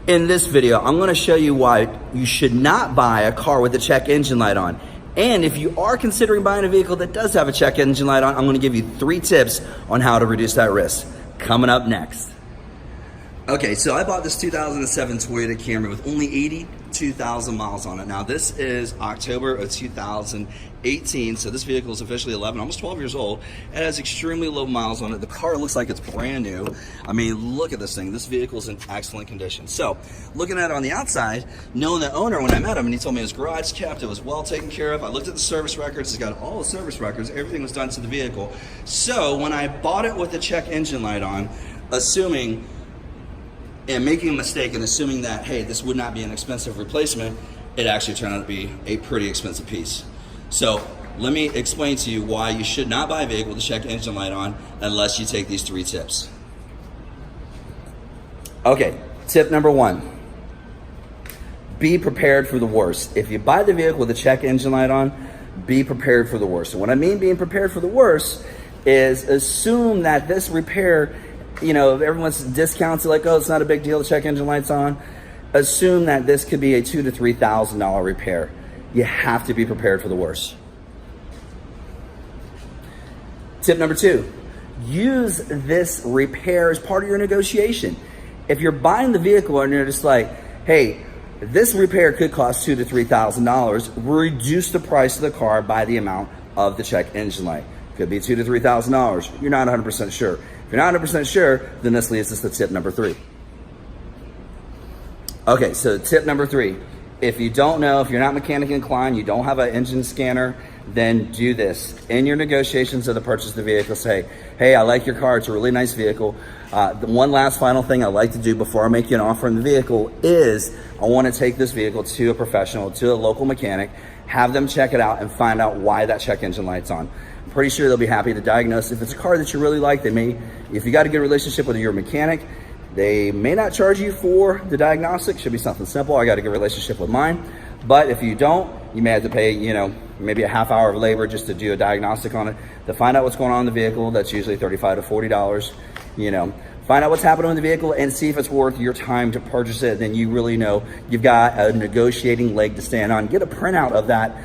In this video, I'm gonna show you why you should not buy a car with a check engine light on. And if you are considering buying a vehicle that does have a check engine light on, I'm gonna give you 3 tips on how to reduce that risk. Coming up next. Okay, so I bought this 2007 Toyota Camry with only 82,000 miles on it. Now this is October of 2018, so this vehicle is officially 11, almost 12 years old. It has extremely low miles on it. The car looks like it's brand new. I mean, look at this thing. This vehicle is in excellent condition. So, looking at it on the outside, knowing the owner when I met him, and he told me his garage kept, it was well taken care of. I looked at the service records. It's got all the service records. Everything was done to the vehicle. So, when I bought it with the check engine light on, assuming and making a mistake and assuming that, hey, this would not be an expensive replacement, it actually turned out to be a pretty expensive piece. So let me explain to you why you should not buy a vehicle with a check engine light on unless you take these 3 tips. Okay, tip number 1, be prepared for the worst. If you buy the vehicle with a check engine light on, be prepared for the worst. And what I mean being prepared for the worst is assume that this repair, you know, everyone's discounts like, oh, it's not a big deal, the check engine light's on. Assume that this could be a $2,000 to $3,000 repair. You have to be prepared for the worst. Tip number 2, use this repair as part of your negotiation. If you're buying the vehicle and you're just like, hey, this repair could cost $2,000 to $3,000, reduce the price of the car by the amount of the check engine light. Could be $2,000 to $3,000. You're not 100% sure. If you're not 100% sure, then this leads us to tip number 3. Okay, so tip number 3. If you don't know, if you're not mechanic inclined, you don't have an engine scanner, then do this. In your negotiations of the purchase of the vehicle, say, hey, I like your car, it's a really nice vehicle. The one last final thing I like to do before I make you an offer on the vehicle is I want to take this vehicle to a professional, to a local mechanic, have them check it out and find out why that check engine light's on. I'm pretty sure they'll be happy to diagnose. If it's a car that you really like, they may, if you got a good relationship with your mechanic, they may not charge you for the diagnostic. Should be something simple. I got a good relationship with mine. But if you don't, you may have to pay, you know, maybe a half hour of labor just to do a diagnostic on it, to find out what's going on in the vehicle. That's usually $35 to $40, you know. Find out what's happening with the vehicle and see if it's worth your time to purchase it. Then you really know you've got a negotiating leg to stand on. Get a printout of that,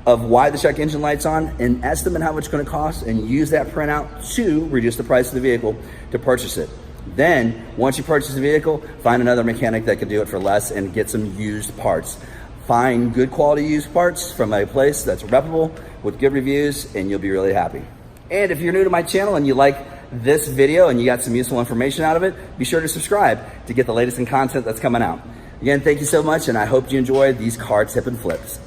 of why the check engine light's on, and estimate how much it's going to cost, and use that printout to reduce the price of the vehicle to purchase it. Then, once you purchase the vehicle, find another mechanic that can do it for less and get some used parts. Find good quality used parts from a place that's reputable with good reviews, and you'll be really happy. And if you're new to my channel and you like this video and you got some useful information out of it, be sure to subscribe to get the latest in content that's coming out. Again, thank you so much, and I hope you enjoyed these car tip and flips.